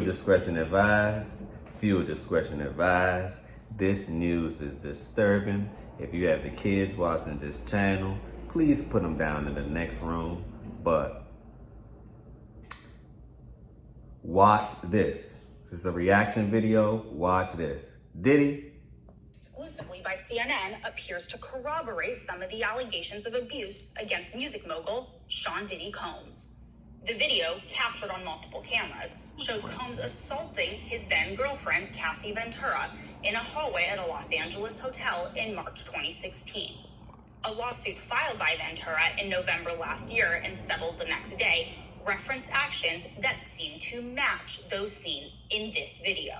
discretion advised. Fuel discretion advised. This news is disturbing. If you have the kids watching this channel, please put them down in the next room. But watch this. This is a reaction video. Watch this. Diddy, exclusively by CNN, appears to corroborate some of the allegations of abuse against music mogul Sean Diddy Combs. The video, captured on multiple cameras, shows Combs assaulting his then-girlfriend, Cassie Ventura, in a hallway at a Los Angeles hotel in March 2016. A lawsuit filed by Ventura in November last year and settled the next day referenced actions that seem to match those seen in this video.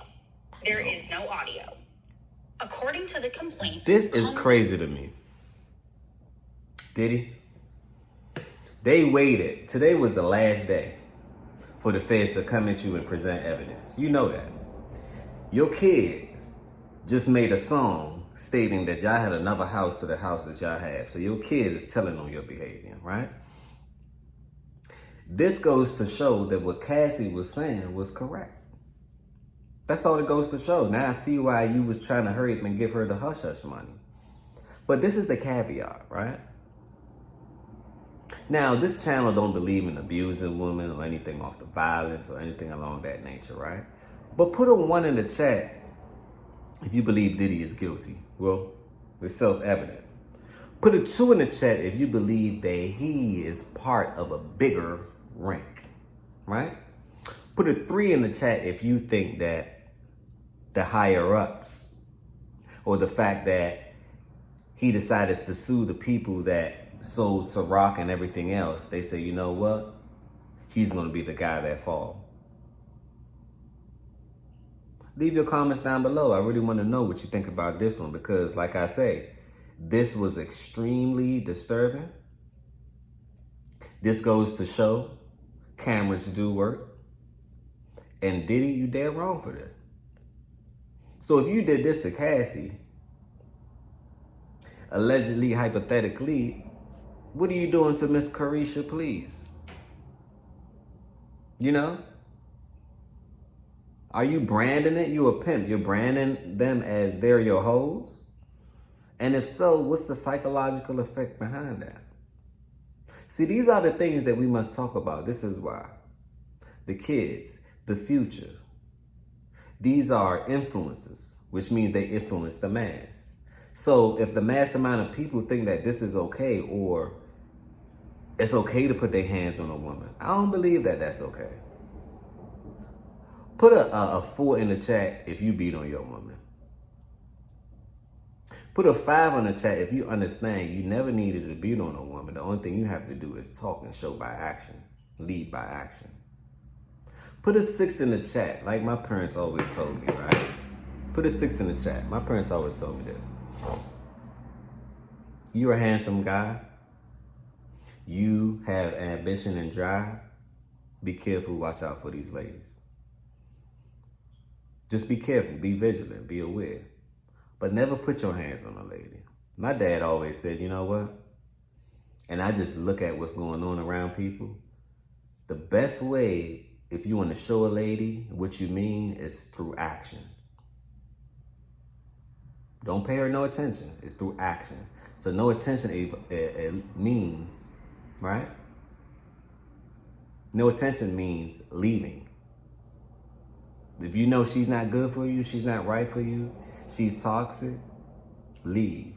There is no audio. According to the complaint, this is crazy to me. Diddy, they waited. Today was the last day for the feds to come at you and present evidence. You know that. Your kid just made a song stating that y'all had another house to the house that y'all have. So your kid is telling on your behavior, right? This goes to show that what Cassie was saying was correct. That's all it goes to show. Now I see why you was trying to hurry up and give her the hush-hush money. But this is the caveat, right? Now, this channel don't believe in abusing women or anything off the violence or anything along that nature, right? But put a 1 in the chat if you believe Diddy is guilty. Well, it's self-evident. Put a 2 in the chat if you believe that he is part of a bigger ring, right? Put a 3 in the chat if you think that the higher-ups or the fact that he decided to sue the people that sold Ciroc and everything else, they say, you know what? He's going to be the guy that fall. Leave your comments down below. I really want to know what you think about this one because, like I say, this was extremely disturbing. This goes to show cameras do work. And Diddy, you dead wrong for this. So if you did this to Cassie, allegedly, hypothetically, what are you doing to Miss Carisha, please? You know? Are you branding it? You a pimp. You're branding them as they're your hoes? And if so, what's the psychological effect behind that? See, these are the things that we must talk about. This is why. The kids, the future. These are influences, which means they influence the mass. So if the mass amount of people think that this is okay or it's okay to put their hands on a woman, I don't believe that that's okay. Put a 4 in the chat if you beat on your woman. Put a 5 on the chat if you understand you never needed to beat on a woman. The only thing you have to do is talk and show by action. Lead by action. Put a 6 in the chat, like my parents always told me, right? Put a 6 in the chat. My parents always told me this. You're a handsome guy. You have ambition and drive. Be careful, watch out for these ladies. Just be careful, be vigilant, be aware. But never put your hands on a lady. My dad always said, you know what? And I just look at what's going on around people. The best way, if you want to show a lady what you mean, is through action. Don't pay her no attention. It's through action. So no attention it means, right? No attention means leaving. If you know she's not good for you, she's not right for you, she's toxic, leave.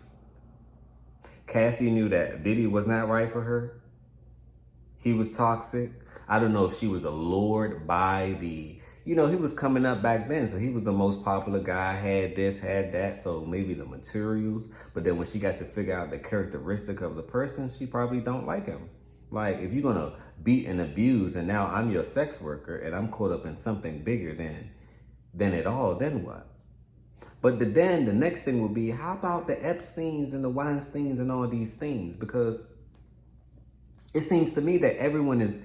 Cassie knew that Diddy was not right for her. He was toxic. I don't know if she was allured by the, you know, he was coming up back then, so he was the most popular guy, had this, had that, so maybe the materials. But then when she got to figure out the characteristic of the person, she probably don't like him. Like, if you're gonna beat and abuse and now I'm your sex worker and I'm caught up in something bigger than it all, then what? But then the next thing would be, how about the Epsteins and the Weinsteins and all these things? Because it seems to me that everyone is,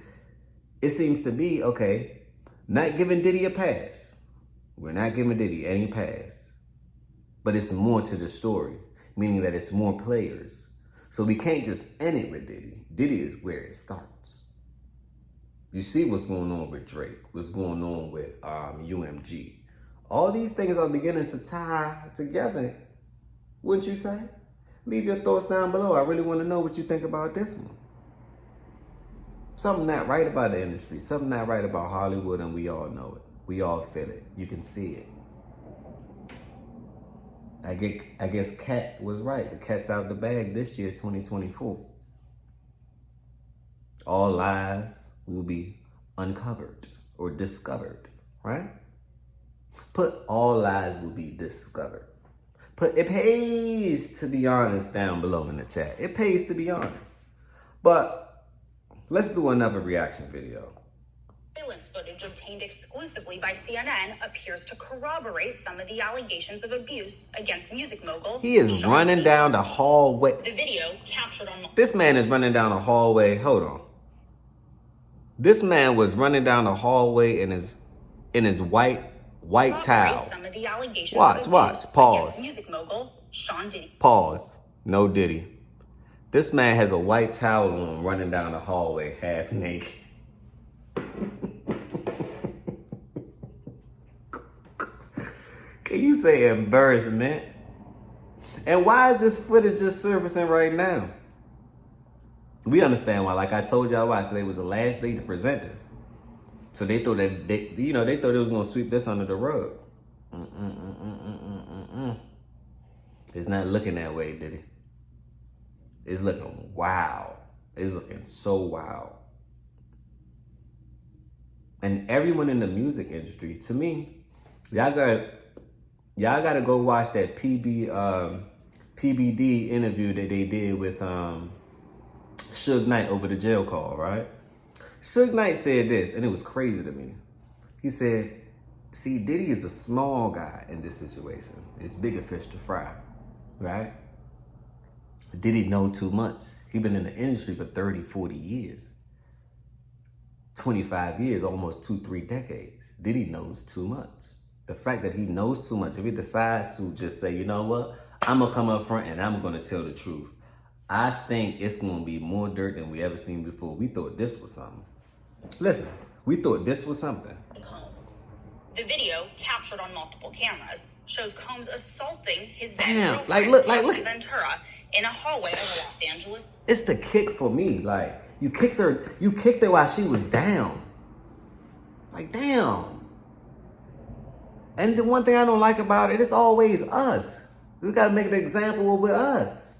it seems to be, okay, not giving Diddy a pass. We're not giving Diddy any pass. But it's more to the story, meaning that it's more players. So we can't just end it with Diddy. Diddy is where it starts. You see what's going on with Drake, what's going on with UMG. All these things are beginning to tie together, wouldn't you say? Leave your thoughts down below. I really want to know what you think about this one. Something not right about the industry, something not right about Hollywood, and we all know it. We all feel it. You can see it. I guess Cat was right. The cat's out the bag this year, 2024. All lies will be uncovered or discovered, right? Put all lies will be discovered. It pays to be honest down below in the chat. It pays to be honest. But let's do another reaction video. Surveillance footage obtained exclusively by CNN appears to corroborate some of the allegations of abuse against music mogul. He is running down the hallway. The video captured on... This man is running down the hallway. Hold on. This man was running down the hallway in his white towel. Some of the allegations watch. Pause. Music mogul Sean Diddy. Pause. No Diddy. This man has a white towel on, running down the hallway half naked. Can you say embarrassment? And why is this footage just surfacing right now? We understand why. Like I told y'all why. Today was the last day to present this. So they thought that they thought it was gonna sweep this under the rug. It's not looking that way, did it? It's looking wow. It's looking so wow. And everyone in the music industry, to me, y'all gotta go watch that PBD interview that they did with Suge Knight over the jail call, right? Suge Knight said this, and it was crazy to me. He said, see, Diddy is the small guy in this situation. It's bigger fish to fry, right? Diddy know too much. He been in the industry for 30, 40 years. 25 years, almost 2-3 decades. Diddy knows too much. The fact that he knows too much, if he decides to just say, you know what, I'm gonna come up front and I'm gonna tell the truth, I think it's gonna be more dirt than we ever seen before. We thought this was something. Listen, we thought this was something. Combs. The video, captured on multiple cameras, shows Combs assaulting his Damn, then-girlfriend, look, Cassie Ventura, in a hallway of Los Angeles. It's the kick for me. Like, you kicked her while she was down. Like, damn. And the one thing I don't like about it, it's always us. We gotta make an example with us.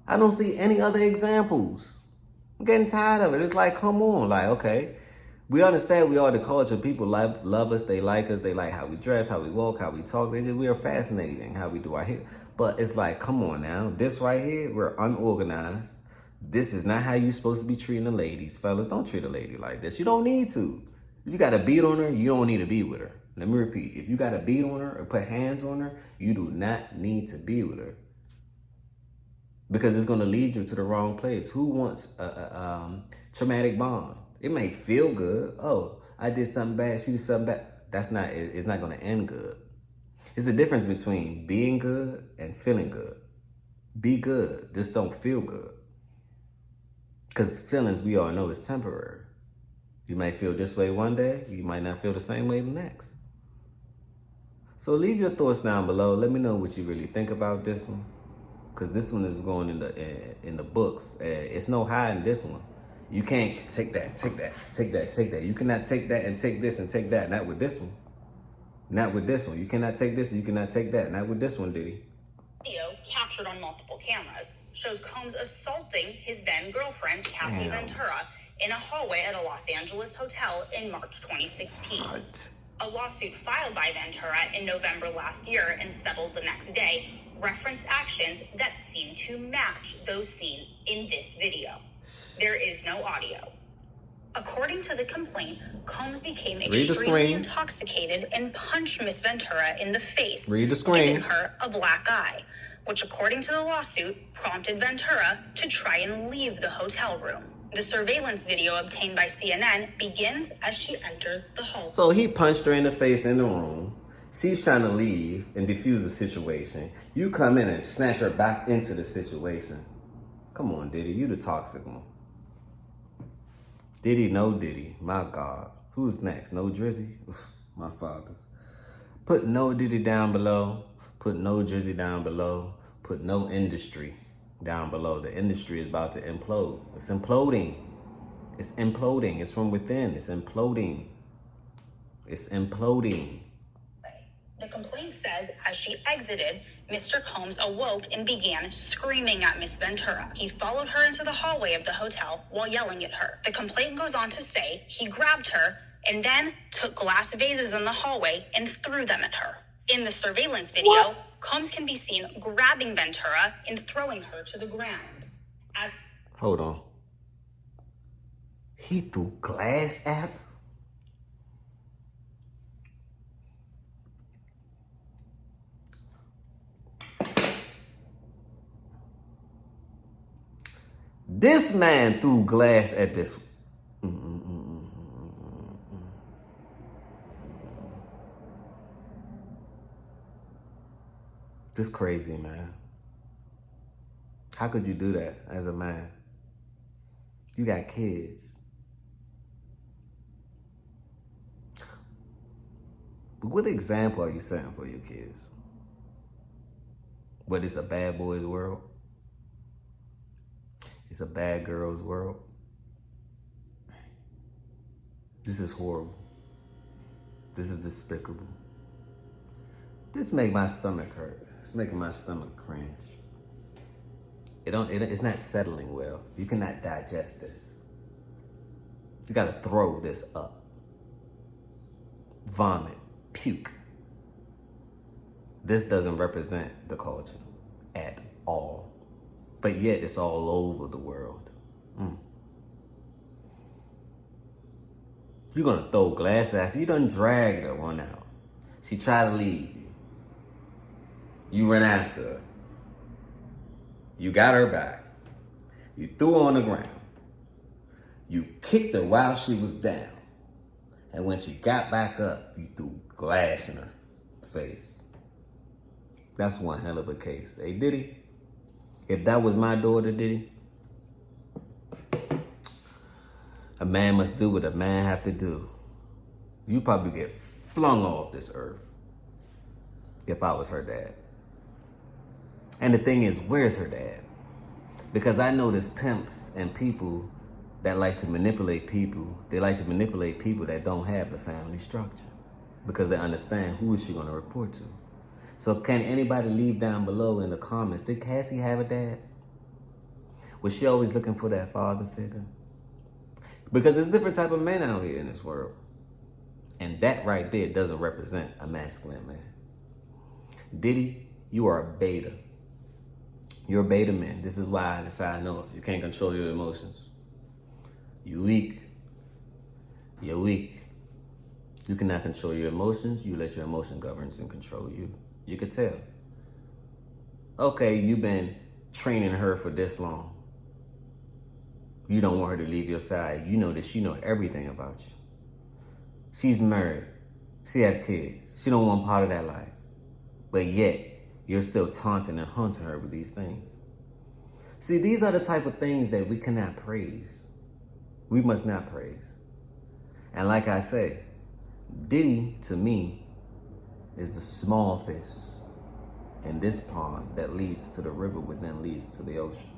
I don't see any other examples. I'm getting tired of it. It's like, come on. Like, okay, we understand we are the culture. People love us. They like us. They like how we dress, how we walk, how we talk. We are fascinating how we do our hair. But it's like, come on now. This right here, we're unorganized. This is not how you're supposed to be treating the ladies. Fellas, don't treat a lady like this. You don't need to. If you got to beat on her, you don't need to be with her. Let me repeat. If you got to beat on her or put hands on her, you do not need to be with her. Because it's going to lead you to the wrong place. Who wants a traumatic bond? It may feel good. Oh, I did something bad. She did something bad. That's not, it's not going to end good. It's the difference between being good and feeling good. Be good. Just don't feel good. Because feelings, we all know, is temporary. You might feel this way one day. You might not feel the same way the next. So leave your thoughts down below. Let me know what you really think about this one. Because this one is going in the books. It's no hiding this one. You can't take that, take that, take that, take that. You cannot take that and take this and take that. Not with this one. Not with this one. You cannot take this and you cannot take that. Not with this one, Diddy. Video, captured on multiple cameras, shows Combs assaulting his then-girlfriend, Cassie Ventura, in a hallway at a Los Angeles hotel in March 2016. What? A lawsuit filed by Ventura in November last year and settled the next day referenced actions that seem to match those seen in this video. There is no audio. According to the complaint, Combs became extremely intoxicated and punched Miss Ventura in the face, giving her a black eye, which, according to the lawsuit, prompted Ventura to try and leave the hotel room. The surveillance video obtained by CNN begins as she enters the hall. So he punched her in the face in the room. She's trying to leave and defuse the situation. You come in and snatch her back into the situation. Come on, Diddy, you the toxic one. Diddy, no Diddy. My God. Who's next? No Drizzy? Oof, my fathers. Put no Diddy down below. Put no Drizzy down below. Put no industry down below. The industry is about to implode. It's imploding. It's imploding. It's from within. It's imploding. It's imploding. The complaint says as she exited, Mr. Combs awoke and began screaming at Miss Ventura. He followed her into the hallway of the hotel while yelling at her. The complaint goes on to say he grabbed her and then took glass vases in the hallway and threw them at her. In the surveillance video, Combs can be seen grabbing Ventura and throwing her to the ground. Hold on. He threw glass at her? This man threw glass at this. This crazy, man. How could you do that as a man? You got kids. What example are you setting for your kids? What is a bad boy's world? It's a bad girl's world. This is horrible. This is despicable. This make my stomach hurt. It's making my stomach cringe. It's not settling well. You cannot digest this. You gotta throw this up. Vomit, puke. This doesn't represent the culture at all. But yet it's all over the world. You're gonna throw glass after you done dragged her one out. She tried to leave you. You ran after her. You got her back. You threw her on the ground. You kicked her while she was down. And when she got back up, you threw glass in her face. That's one hell of a case. Hey, Diddy, if that was my daughter, Diddy, a man must do what a man have to do. You probably get flung off this earth if I was her dad. And the thing is, where's her dad? Because I know there's pimps and people that like to manipulate people. They like to manipulate people that don't have the family structure because they understand who is she going to report to. So can anybody leave down below in the comments, did Cassie have a dad? Was she always looking for that father figure? Because there's different type of men out here in this world. And that right there doesn't represent a masculine man. Diddy, you are a beta. You're a beta man. This is why I decided, no, you can't control your emotions. You weak. You're weak. You cannot control your emotions. You let your emotion govern and control you. You could tell. Okay, you've been training her for this long. You don't want her to leave your side. You know that she knows everything about you. She's married. She has kids. She don't want part of that life. But yet, you're still taunting and haunting her with these things. See, these are the type of things that we cannot praise. We must not praise. And like I say, Diddy, to me, is the small fish in this pond that leads to the river, which then leads to the ocean.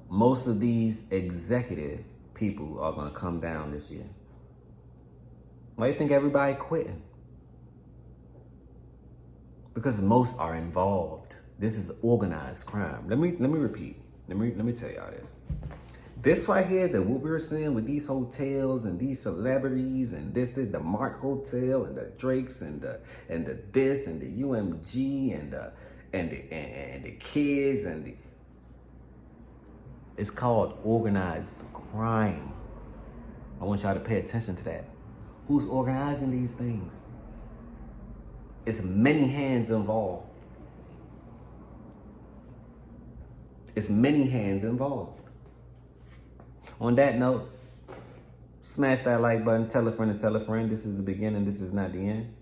Most of these executive people are going to come down this year. Why do you think everybody quitting? Because most are involved. This is organized crime. Let me repeat. Let me tell y'all this. This right here, that what we're seeing with these hotels and these celebrities and this the Mark Hotel and the Drakes and the this and the UMG and the kids and the, it's called organized crime. I want y'all to pay attention to that. Who's organizing these things? It's many hands involved. It's many hands involved. On that note, smash that like button, tell a friend to tell a friend. This is the beginning, this is not the end.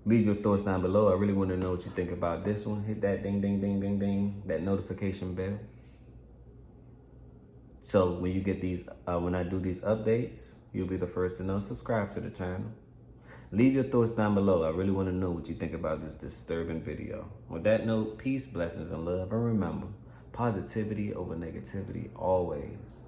Leave your thoughts down below. I really want to know what you think about this one. Hit that ding, ding, ding, ding, ding, that notification bell. So when you get these, when I do these updates, you'll be the first to know. Subscribe to the channel. Leave your thoughts down below. I really want to know what you think about this disturbing video. On that note, peace, blessings, and love. And remember, positivity over negativity always.